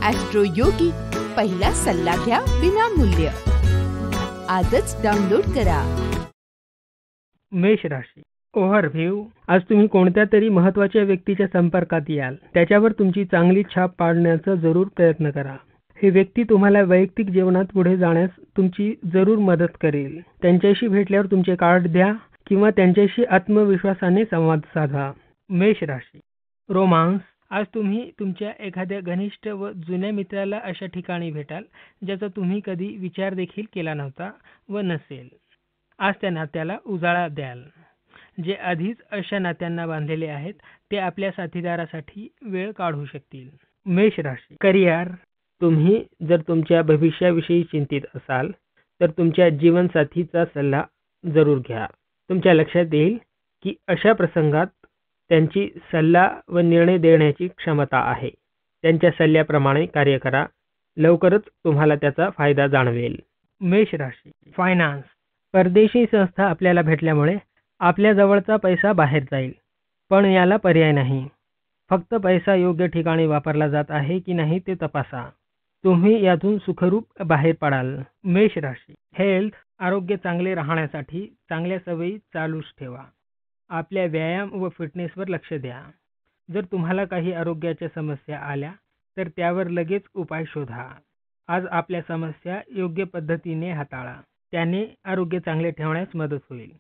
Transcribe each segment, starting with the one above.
Austro योगी, पहिला सल्ला घ्या विनामूल्य. आजच डाउनलोड करा. मेष राशी. ओव्हरव्ह्यू. आज तुम्ही कोणत्या तरी महत्त्वाच्या व्यक्तीच्या संपर्कात याल. त्याच्यावर तुमची चांगली छाप पाडण्याचा जरूर प्रयत्न करा. ही व्यक्ती तुम्हाला वैयक्तिक जीवनात पुढे जाण्यास तुमची जरूर मदत करेल. त्यांच्याशी भेटल्यावर तुमचे कार्ड द्या किंवा त्यांच्याशी आत्मविश्वासाने संवाद साधा. मेष राशी. रोमांस. आज तुम्ही तुमच्या एखाद्या घनिष्ठ व जुन्या मित्राला अशा ठिकाणी भेटाल ज्याचा तुम्ही कधी विचार देखील केला नव्हता व नसेल. आज त्या नात्याला उजाळा द्याल. जे आधीच अशा नात्यांना बांधलेले आहेत ते आपल्या साथीदारासाठी वेळ काढू शकतील. मेष राशी. करिअर. तुम्ही जर तुमच्या भविष्याविषयी चिंतित असाल तर तुमच्या जीवनसाथीचा सल्ला जरूर घ्या. तुमच्या लक्षात येईल की अशा प्रसंगात त्यांची सल्ला व निर्णय देण्याची क्षमता आहे. त्यांच्या सल्ल्याप्रमाणे कार्य करा. लवकरच तुम्हाला त्याचा फायदा जाणवेल. मेष राशी. फायनान्स. परदेशी संस्था आपल्याला भेटल्यामुळे आपल्या जवळचा पैसा बाहेर जाईल, पण याला पर्याय नाही. फक्त पैसा योग्य ठिकाणी वापरला जात आहे की नाही ते तपासा. तुम्ही यातून सुखरूप बाहेर पडाल. मेष राशी. हेल्थ. आरोग्य चांगले राहण्यासाठी चांगल्या सवयी चालूच ठेवा. आपल्या व्यायाम व फिटनेसवर लक्ष द्या. जर तुम्हाला काही आरोग्याच्या समस्या आल्या तर त्यावर लगेच उपाय शोधा. आज आपल्या समस्या योग्य पद्धतीने हाताळा. त्याने आरोग्य चांगले ठेवण्यास मदत होईल.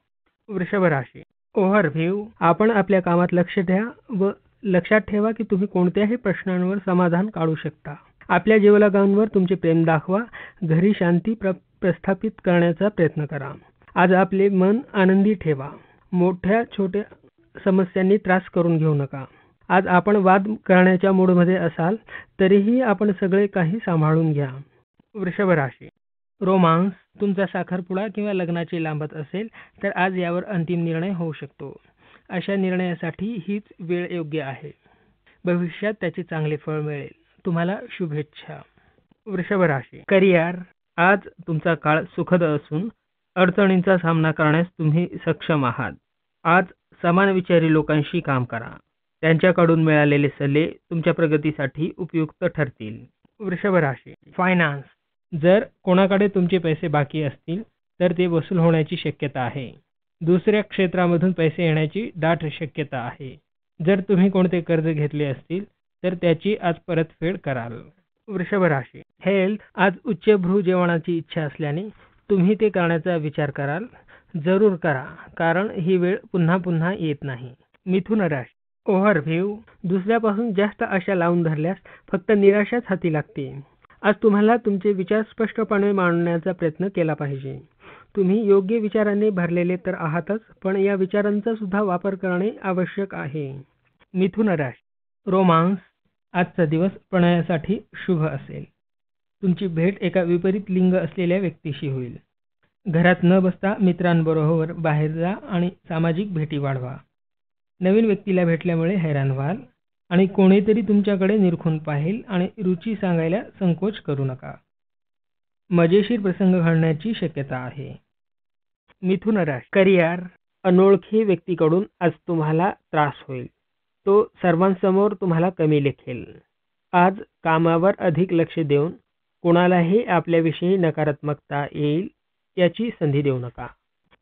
वृषभ राशी. ओव्हरव्ह्यू. आपण आपल्या कामात लक्ष द्या व लक्षात ठेवा की तुम्ही कोणत्याही प्रश्नांवर समाधान काढू शकता. आपल्या जीवलगांवर तुमचे प्रेम दाखवा. घरी शांती प्रस्थापित करण्याचा प्रयत्न करा. आज आपले मन आनंदी ठेवा. मोठ्या छोट्या समस्यांनी त्रास करून घेऊ नका. आज आपण वाद करण्याच्या मूडमध्ये असाल तरीही आपण सगळे काही सांभाळून घ्या. वृषभ राशी. रोमांस. तुमचा साखरपुडा किंवा लग्नाची लांबत असेल तर आज यावर अंतिम निर्णय होऊ शकतो. अशा निर्णयासाठी हीच वेळ योग्य आहे. भविष्यात त्याचे चांगले फळ मिळेल. तुम्हाला शुभेच्छा. वृषभ राशी. करिअर. आज तुमचा काळ सुखद असून अडचणींचा सामना करण्यास तुम्ही सक्षम आहात. आज समान विचारी लोकांशी काम करा. त्यांच्याकडून मिळालेले सल्ले तुमच्या प्रगतीसाठी उपयुक्त ठरतील. वृषभ राशी. फायनान्स. जर कोणाकडे तुमचे पैसे बाकी असतील तर ते वसूल होण्याची शक्यता आहे. दुसऱ्या क्षेत्रामधून पैसे येण्याची दाट शक्यता आहे. जर तुम्ही कोणते कर्ज घेतले असतील तर त्याची आज परतफेड कराल. वृषभ राशी. हेल्थ. आज उच्चभ्रू जेवणाची इच्छा असल्याने तुम्ही ते करण्याचा विचार कराल. जरूर करा, कारण ही वेळ पुन्हा पुन्हा येत नाही. मिथुन राशी. ओव्हरव्ह्यू. दुसऱ्यापासून जास्त आशा लावून धरल्यास फक्त निराशाच हाती लागते. आज तुम्हाला तुमचे विचार स्पष्टपणे मांडण्याचा प्रयत्न केला पाहिजे. तुम्ही योग्य विचारांनी भरलेले तर आहातच, पण या विचारांचा सुद्धा वापर करणे आवश्यक आहे. मिथुन राशी. रोमांस. आजचा दिवस प्रणयासाठी शुभ असेल. तुमची भेट एका विपरीत लिंग असलेल्या व्यक्तीशी होईल. घरात न बसता मित्रांबरोबर बाहेर जा आणि सामाजिक भेटी वाढवा. नवीन व्यक्तीला भेटल्यामुळे हैराण व्हाल आणि कोणीतरी तुमच्याकडे निरखून पाहिल आणि रुची सांगायला संकोच करू नका. मजेशीर प्रसंग घडण्याची शक्यता आहे. मिथुन राशी. करिअर. अनोळखी व्यक्तीकडून आज तुम्हाला त्रास होईल. तो सर्वांसमोर तुम्हाला कमी लेखेल. आज कामावर अधिक लक्ष देऊन कोणालाही आपल्याविषयी नकारात्मकता येईल याची संधी देऊ नका.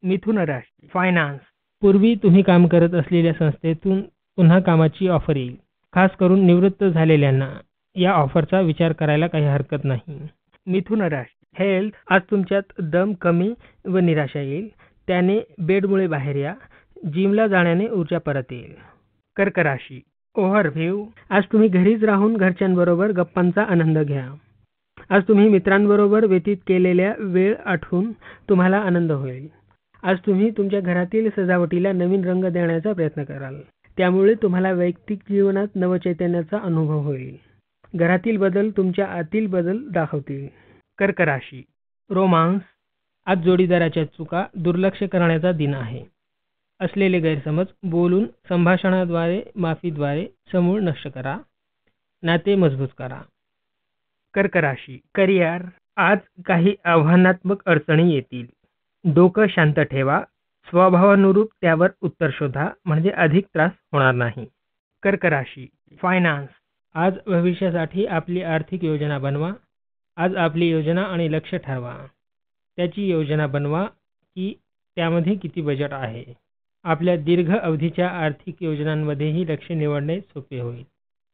मिथुन राशी. फायनान्स. पूर्वी तुम्ही काम करत असलेल्या संस्थेतून पुन्हा कामाची ऑफर येईल. खास करून निवृत्त झालेल्यांना या ऑफरचा विचार करायला काही हरकत नाही. मिथुन राशी. हेल्थ. आज तुमच्यात दम कमी व निराशा येईल. त्याने बेडमुळे बाहेर या. जिमला जाण्याने ऊर्जा परत येईल. कर्क राशी. ओव्हरव्ह्यू. आज तुम्ही घरीच राहून घरच्यांबरोबर गप्पांचा आनंद घ्या. आज तुम्ही मित्रांबरोबर व्यतीत केलेल्या वेळ आठवून तुम्हाला आनंद होईल. आज तुम्ही तुमच्या घरातील सजावटीला नवीन रंग देण्याचा प्रयत्न कराल. त्यामुळे तुम्हाला वैयक्तिक जीवनात नवचैतन्याचा अनुभव होईल. घरातील बदल तुमच्या आतील बदल दाखवतील. कर्क राशी. रोमांस. आज जोडीदाराच्या चुका दुर्लक्ष करण्याचा दिन आहे. असलेले गैरसमज बोलून संभाषणाद्वारे माफीद्वारे समूळ नष्ट करा. नाते मजबूत करा. कर्क राशी. करिअर. आज काही आव्हानात्मक अडचणी येतील. डोकं शांत ठेवा. स्वभावानुरूप त्यावर उत्तर शोधा म्हणजे अधिक त्रास होणार नाही. कर्क राशी. फायनान्स. आज भविष्यासाठी आपली आर्थिक योजना बनवा. आज आपली योजना आणि लक्ष्य ठरवा. त्याची योजना बनवा की त्यामध्ये किती बजेट आहे. आपल्या दीर्घ अवधीच्या आर्थिक योजनांमध्येही लक्ष्य निवडणे सोपे होईल.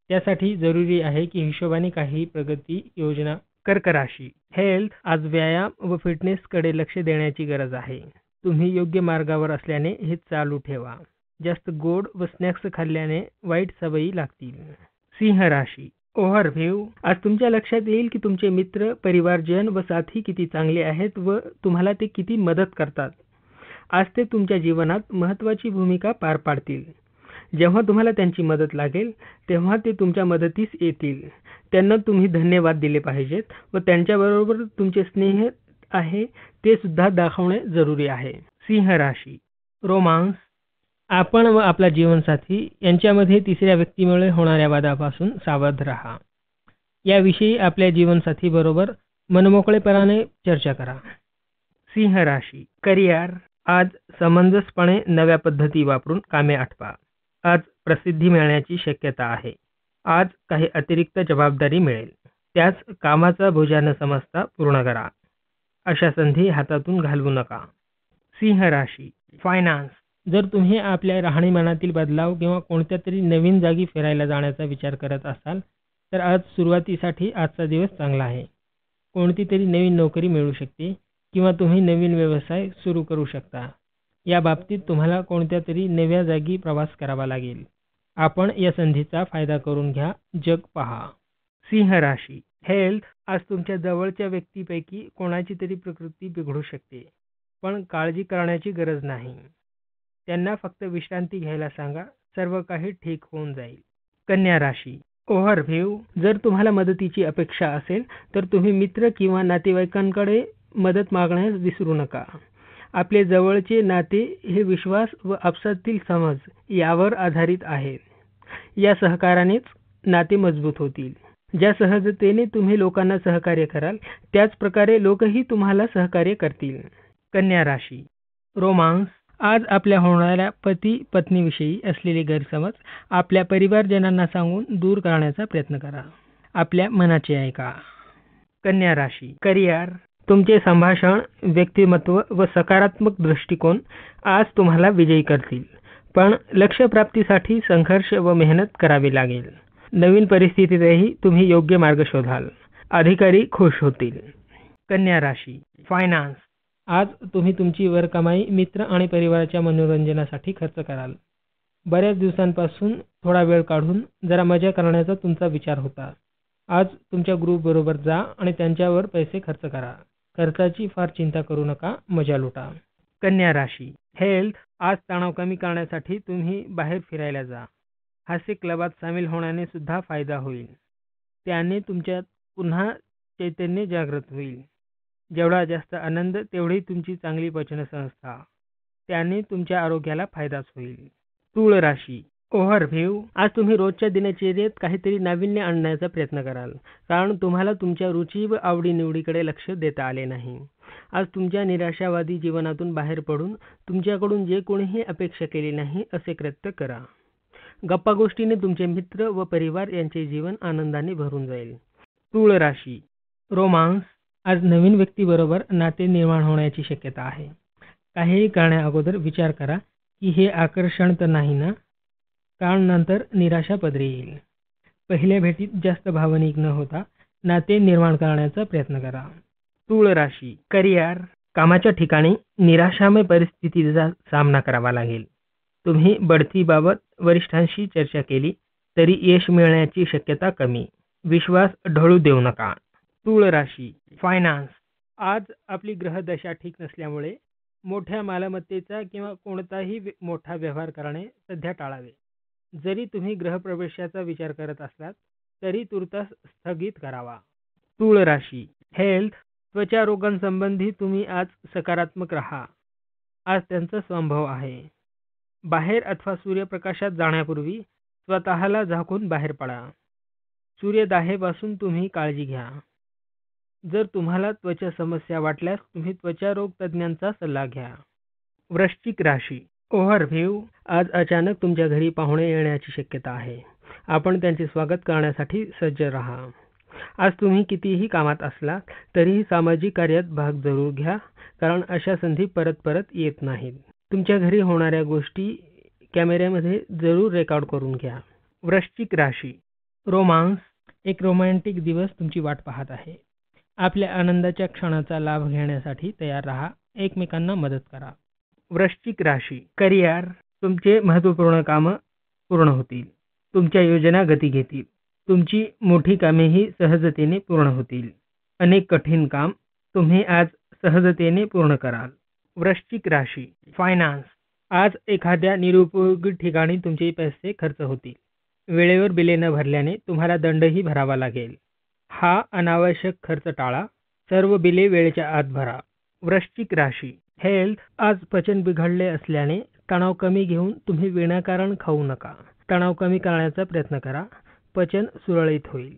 त्यासाठी जरुरी आहे की हिशोबाने काही प्रगती योजना. कर्क राशी हेल्थ. आज व्यायाम व फिटनेसकडे लक्ष देण्याची गरज आहे. तुम्ही योग्य मार्गावर असल्याने हे चालू ठेवा. जास्त गोड व स्नॅक्स खाल्ल्याने वाईट सवयी लागतील. सिंह राशी ओव्हरव्ह्यू. आज तुमच्या लक्षात येईल की तुमचे मित्र, परिवारजन व साथी किती चांगले आहेत व तुम्हाला ते किती मदत करतात. आज ते तुमच्या जीवनात महत्त्वाची भूमिका पार पाडतील. जेव्हा तुम्हाला त्यांची मदत लागेल तेव्हा ते तुमच्या मदतीस येतील. त्यांना तुम्ही धन्यवाद दिले पाहिजेत व त्यांच्याबरोबर तुमचे स्नेह आहे ते सुद्धा दाखवणे जरुरी आहे. सिंह राशी रोमांस. आपण व आपला जीवनसाथी यांच्यामध्ये तिसऱ्या व्यक्तीमुळे होणाऱ्या वादापासून सावध राहा. याविषयी आपल्या जीवनसाथीबरोबर मनमोकळेपणाने चर्चा करा. सिंह राशी करिअर. आज समंजसपणे नव्या पद्धती वापरून कामे आटपा. आज प्रसिद्धी मिळण्याची शक्यता आहे. आज काही अतिरिक्त जबाबदारी मिळेल. त्याच कामाचा बोजा न समजता पूर्ण करा. अशा संधी हातातून घालवू नका. सिंह राशी फायनान्स. जर तुम्ही आपल्या राहणीमानातील बदलाव किंवा कोणत्या तरी नवीन जागी फिरायला जाण्याचा विचार करत असाल तर आज सुरुवातीसाठी आजचा दिवस चांगला आहे. कोणती तरी नवीन नोकरी मिळू शकते किंवा तुम्ही नवीन व्यवसाय सुरू करू शकता. या बाबतीत तुम्हाला कोणत्या तरी नव्या जागी प्रवास करावा लागेल. आपण या संधीचा फायदा करून घ्या. जग पहा. सिंह राशी हेल्थ. आज तुमच्या जवळच्या व्यक्तीपैकी कोणाची तरी प्रकृती बिघडू शकते, पण काळजी करण्याची गरज नाही. त्यांना फक्त विश्रांती घ्यायला सांगा. सर्व काही ठीक होऊन जाईल. कन्या राशी ओव्हरव्ह्यू. जर तुम्हाला मदतीची अपेक्षा असेल तर तुम्ही मित्र किंवा नातेवाईकांकडे मदत मागण्यास विसरू नका. आपले जवळचे नाते हे विश्वास व आपसातील समज यावर आधारित आहे. या सहकारानेच नाते मजबूत होतील. ज्या सहजतेने तुम्ही लोकांना सहकार्य कराल त्याच प्रकारे लोकही तुम्हाला सहकार्य करतील. कन्या राशी रोमांस. आज आपल्या होणाऱ्या पती पत्नीविषयी असलेले गैरसमज आपल्या परिवारजनांना सांगून दूर करण्याचा प्रयत्न करा. आपल्या मनाचे ऐका. कन्या राशी करिअर. तुमचे संभाषण, व्यक्तिमत्व व सकारात्मक दृष्टिकोन आज तुम्हाला विजयी करतील, पण लक्ष्यप्राप्तीसाठी संघर्ष व मेहनत करावी लागेल. नवीन परिस्थितीतही तुम्ही योग्य मार्ग शोधाल. अधिकारी खुश होतील. कन्या राशी फायनान्स. आज तुम्ही तुमची वरकमाई मित्र आणि परिवाराच्या मनोरंजनासाठी खर्च कराल. बऱ्याच दिवसांपासून थोडा वेळ काढून जरा मजा करण्याचा तुमचा विचार होता. आज तुमच्या ग्रुपबरोबर जा आणि त्यांच्यावर पैसे खर्च करा. खर्चाची फार चिंता करू नका. मजा लुटा. कन्या राशी हेल्थ. आज तणाव कमी करण्यासाठी तुम्ही बाहेर फिरायला जा. हास्य क्लबात सामील होण्याने सुद्धा फायदा होईल. त्याने तुमच्यात पुन्हा चैतन्य जागृत होईल. जेवढा जास्त आनंद तेवढी तुमची चांगली पचनसंस्था. त्याने तुमच्या आरोग्याला फायदाच होईल. तूळ राशी ओव्हरव्ह्यू. आज तुम्ही रोजच्या दिनचर्येत काहीतरी नाविन्य आणण्याचा प्रयत्न कराल, कारण तुम्हाला तुमच्या रुची व आवडीनिवडीकडे लक्ष देता आले नाही. आज तुमच्या निराशावादी जीवनातून बाहेर पडून तुमच्याकडून जे कोणीही अपेक्षा केली नाही असे कृत्य करा. गप्पा गोष्टीने तुमचे मित्र व परिवार यांचे जीवन आनंदाने भरून जाईल. तूळ राशी रोमांस. आज नवीन व्यक्तीबरोबर नाते निर्माण होण्याची शक्यता आहे. काहीही करण्याअगोदर विचार करा की हे आकर्षण तर नाही ना, कारण नंतर निराशा पदरी येईल. पहिल्या भेटीत जास्त भावनिक न होता नाते निर्माण करण्याचा प्रयत्न करा. तूळ राशी करिअर. कामाच्या ठिकाणी निराशामय परिस्थितीचा सामना करावा लागेल. तुम्ही बढतीबाबत वरिष्ठांशी चर्चा केली तरी यश मिळण्याची शक्यता कमी. विश्वास ढळू देऊ नका. तूळ राशी फायनान्स. आज आपली ग्रहदशा ठीक नसल्यामुळे मोठ्या मालमत्तेचा किंवा कोणताही मोठा व्यवहार करणे सध्या टाळावे. जरी तुम्ही गृहप्रवेशाचा विचार करत असलात तरी तुर्तास स्थगित करावा. तूळ राशी हेल्थ. त्वचा रोगांसंबंधी तुम्ही आज सकारात्मक राहा. आज त्यांचा संभव आहे. बाहेर अथवा सूर्यप्रकाशात जाण्यापूर्वी स्वतःला झाकून बाहेर पडा. सूर्यदाहेपासून तुम्ही काळजी घ्या. जर तुम्हाला त्वचा समस्या वाटल्यास तुम्ही त्वचा रोग तज्ज्ञांचा सल्ला घ्या. वृश्चिक राशी ओव्हरव्ह्यू. आज अचानक तुमच्या घरी पाहुणे येण्याची शक्यता आहे. आपण त्यांचे स्वागत करण्यासाठी सज्ज राहा. आज तुम्ही कितीही कामात असला तरीही सामाजिक कार्यात भाग जरूर घ्या, कारण अशा संधी परत परत येत नाहीत. तुमच्या घरी होणाऱ्या गोष्टी कॅमेऱ्यामध्ये जरूर रेकॉर्ड करून घ्या. वृश्चिक राशी. रोमांस. एक रोमॅन्टिक दिवस तुमची वाट पाहत आहे. आपल्या आनंदाच्या क्षणाचा लाभ घेण्यासाठी तयार राहा. एकमेकांना मदत करा. वृश्चिक राशी. करिअर. तुमचे महत्त्वपूर्ण कामं पूर्ण होतील. तुमच्या योजना गती घेतील. तुमची मोठी कामेही सहजतेने पूर्ण होतील. अनेक कठीण काम तुम्ही आज सहजतेने पूर्ण कराल. वृश्चिक राशी. फायनान्स. आज एखाद्या निरुपयोगी ठिकाणी तुमचे पैसे खर्च होतील. वेळेवर बिले न भरल्याने तुम्हाला दंडही भरावा लागेल. हा अनावश्यक खर्च टाळा. सर्व बिले वेळेच्या आत भरा. वृश्चिक राशी. हेल्थ. आज पचन बिघडले असल्याने तणाव कमी घेऊन तुम्ही विनाकारण खाऊ नका. तणाव कमी करण्याचा प्रयत्न करा. पचन सुरळीत होईल.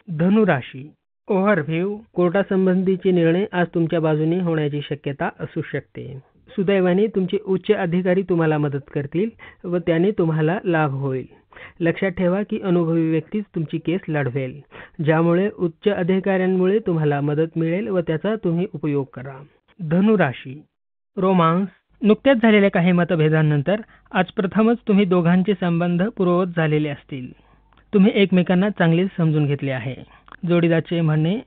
धनुराशी. ओव्हरव्ह्यू. कोर्टासंबंधीचे निर्णय आज तुमच्या बाजूने होण्याची शक्यता असू शकते. सुदैवाने तुमचे उच्च अधिकारी तुम्हाला मदत करतील व त्याने तुम्हाला लाभ होईल. लक्षात ठेवा की अनुभवी व्यक्तीच तुमची केस लढवेल, ज्यामुळे उच्च अधिकाऱ्यांमुळे तुम्हाला मदत मिळेल व त्याचा तुम्ही उपयोग करा. धनुराशी. रोमांस. नुकत्याच झालेल्या काही मतभेदांनंतर आज प्रथमच तुम्ही दोघांचे संबंध पूर्ववत झालेले असतील. तुम्ही एकमेकांना चांगले समजून घेतले आहे. जोडीदाराचे म्हणणे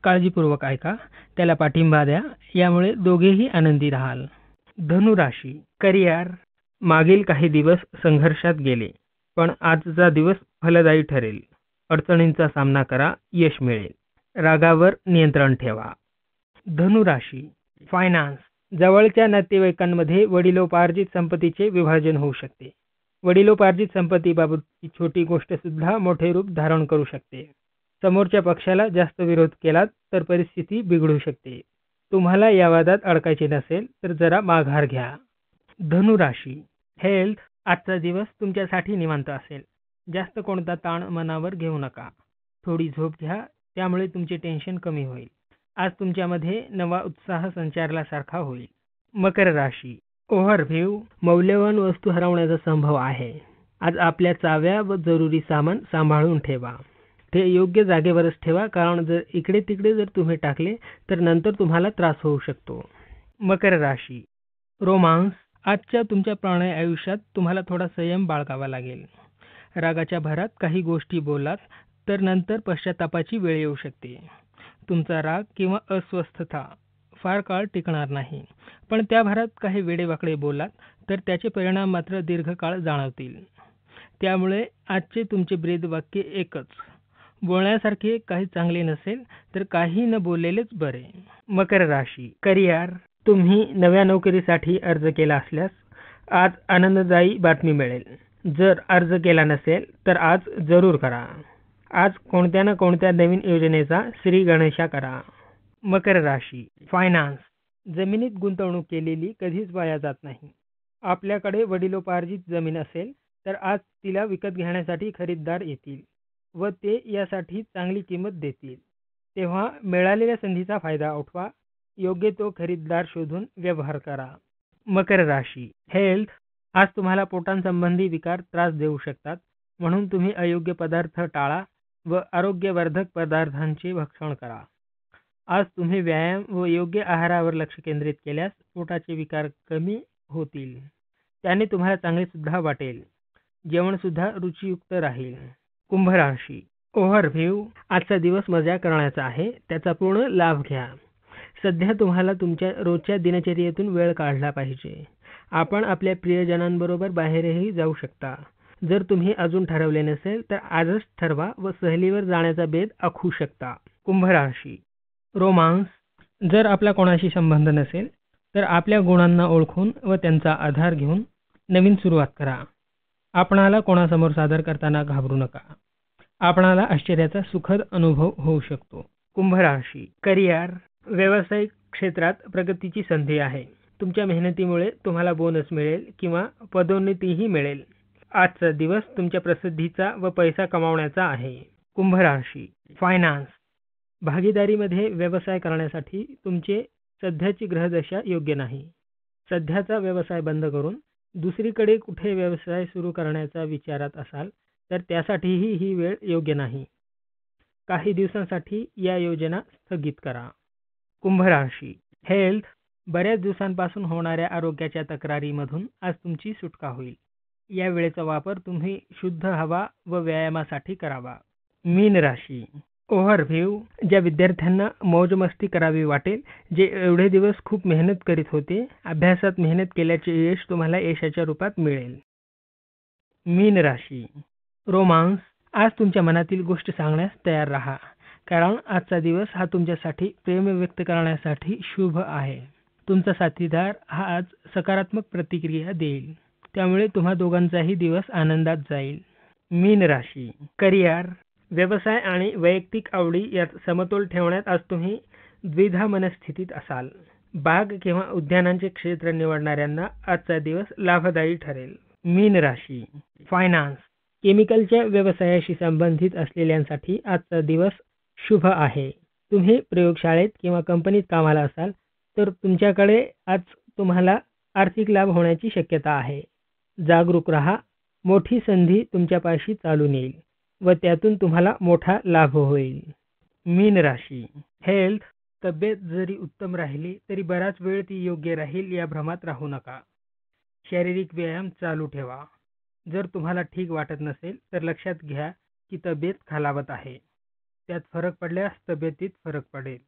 काळजीपूर्वक ऐका, त्याला पाठिंबा द्या, यामुळे दोघेही आनंदी राहाल. धनुराशी. करिअर. मागील काही दिवस संघर्षात गेले, पण आजचा दिवस फलदायी ठरेल. अडचणींचा सामना करा, यश मिळेल. रागावर नियंत्रण ठेवा. धनुराशी. फायनान्स. जवळच्या नातेवाईकांमध्ये वडिलोपार्जित संपत्तीचे विभाजन होऊ शकते. वडिलोपार्जित संपत्तीबाबतची छोटी गोष्ट सुद्धा मोठे रूप धारण करू शकते. समोरच्या पक्षाला जास्त विरोध केलात तर परिस्थिती बिघडू शकते. तुम्हाला या वादात अडकायचे नसेल तर जरा माघार घ्या. धनुराशी. हेल्थ. आजचा दिवस तुमच्यासाठी निवांत असेल. जास्त कोणता ताण मनावर घेऊ नका. थोडी झोप घ्या, त्यामुळे तुमचे टेन्शन कमी होईल. आज तुमच्यामध्ये नवा उत्साह संचारल्यासारखा होईल. मकर राशी. ओव्हरव्ह्यू. मौल्यवान वस्तू हरवण्याचा संभव आहे. आज आपल्या चाव्या व जरुरी सामान सांभाळून ठेवा. ते योग्य जागेवरच ठेवा, कारण जर इकडे तिकडे जर तुम्ही टाकले तर नंतर तुम्हाला त्रास होऊ शकतो. मकर राशी. रोमांस. आजच्या तुमच्या प्रणय आयुष्यात तुम्हाला थोडा संयम बाळगावा लागेल. रागाच्या भरात काही गोष्टी बोललात तर नंतर पश्चातापाची वेळ येऊ शकते. तुमचा राग किंवा अस्वस्थता फार काळ टिकणार नाही, पण त्या भरात काही वेडेवाकडे बोललात तर त्याचे परिणाम मात्र दीर्घकाळ जाणवतील. त्यामुळे आजचे तुमचे ब्रीदवाक्य एकच: बोलण्यासारखे काही चांगले नसेल तर काही न बोललेलेच बरे. मकर राशी. करिअर. तुम्ही नव्या नोकरीसाठी अर्ज केला असल्यास आज आनंददायी बातमी मिळेल. जर अर्ज केला नसेल तर आज जरूर करा. आज कोणत्या ना कोणत्या नवीन योजनेचा श्री गणेशा करा. मकर राशी. फायनान्स. जमिनीत गुंतवणूक केलेली कधीच वाया जात नाही. आपल्याकडे वडिलोपार्जित जमीन असेल तर आज तिला विकत घेण्यासाठी खरीददार येतील व ते यासाठी चांगली किंमत देतील. तेव्हा मिळालेल्या संधीचा फायदा उठवा. योग्य तो खरीददार शोधून व्यवहार करा. मकर राशी. हेल्थ. आज तुम्हाला पोटांसंबंधी विकार त्रास देऊ शकतात, म्हणून तुम्ही अयोग्य पदार्थ टाळा व आरोग्यवर्धक पदार्थांचे भक्षण करा. आज तुम्ही व्यायाम व योग्य आहारावर लक्ष केंद्रित केल्यास पोटाचे विकार कमी होतील. त्याने तुम्हाला चांगले सुद्धा वाटेल. जेवण सुद्धा रुचियुक्त राहील. कुंभ राशी. ओव्हरव्ह्यू. आजचा दिवस मजा करण्याचा आहे, त्याचा पूर्ण लाभ घ्या. सध्या तुम्हाला तुमच्या रोजच्या दिनचर्येतून वेळ काढला पाहिजे. आपण आपल्या प्रियजनांबरोबर बाहेरही जाऊ शकता. जर तुम्ही अजून ठरवले नसेल तर आजच ठरवा व सहलीवर जाण्याचा बेत आखू शकता. कुंभ राशी. रोमांस. जर आपला कोणाशी संबंध नसेल तर आपल्या गुणांना ओळखून व त्यांचा आधार घेऊन नवीन सुरुवात करा. आपणाला कोणासमोर सादर करताना घाबरू नका. आपणाला आश्चर्याचा सुखद अनुभव होऊ शकतो. कुंभ राशी. करिअर. व्यावसायिक क्षेत्रात प्रगतीची संधी आहे. तुमच्या मेहनतीमुळे तुम्हाला बोनस मिळेल किंवा पदोन्नतीही मिळेल. आजचा दिवस तुमच्या प्रसिद्धीचा व पैसा कमावण्याचा आहे. कुंभ राशी. फायनान्स. भागीदारीमध्ये व्यवसाय करण्यासाठी तुमचे सध्याची ग्रहदशा योग्य नाही. सध्याचा व्यवसाय बंद करून दुसरीकडे कुठे व्यवसाय सुरू करण्याचा विचारात असाल तर त्यासाठीही ही वेळ योग्य नाही. काही दिवसांसाठी या योजना स्थगित करा. कुंभ राशी. हेल्थ. बऱ्याच दिवसांपासून होणाऱ्या आरोग्याच्या तक्रारीमधून आज तुमची सुटका होईल. या वेळेचा वापर तुम्ही शुद्ध हवा व व्यायामासाठी करावा. मीन राशी. ओव्हरव्ह्यू. ज्या विद्यार्थ्यांना मौजमस्ती करावी वाटेल, जे एवढे दिवस खूप मेहनत करीत होते, अभ्यासात मेहनत केल्याचे यश तुम्हाला यशाच्या रूपात मिळेल. मीन राशी. रोमांस. आज तुमच्या मनातील गोष्ट सांगण्यास तयार राहा, कारण आजचा दिवस हा तुमच्यासाठी प्रेम व्यक्त करण्यासाठी शुभ आहे. तुमचा साथीदार हा आज सकारात्मक प्रतिक्रिया देईल, त्यामुळे तुम्हा दोघांचाही दिवस आनंदात जाईल. मीन राशी. करिअर. व्यवसाय आणि वैयक्तिक आवडी यात समतोल ठेवण्यात आज तुम्ही द्विधा मनस्थितीत असाल. बाग किंवा उद्यानांचे क्षेत्र निवडणाऱ्यांना आजचा दिवस लाभदायी ठरेल. मीन राशी. फायनान्स. केमिकलच्या व्यवसायाशी संबंधित असलेल्यांसाठी आजचा दिवस शुभ आहे. तुम्ही प्रयोगशाळेत किंवा कंपनीत कामाला असाल तर तुमच्याकडे आज तुम्हाला आर्थिक लाभ होण्याची शक्यता आहे. जागरूक राहा. मोठी संधी तुमच्यापाशी चालून येईल व त्यातून तुम्हाला मोठा लाभ होईल. मीन राशी. हेल्थ. तब्येत जरी उत्तम राहिली तरी बराच वेळ ती योग्य राहील या भ्रमात राहू नका. शारीरिक व्यायाम चालू ठेवा. जर तुम्हाला ठीक वाटत नसेल तर लक्षात घ्या की तब्येत खालावत आहे. त्यात फरक पडल्यास तब्येतीत फरक पडेल.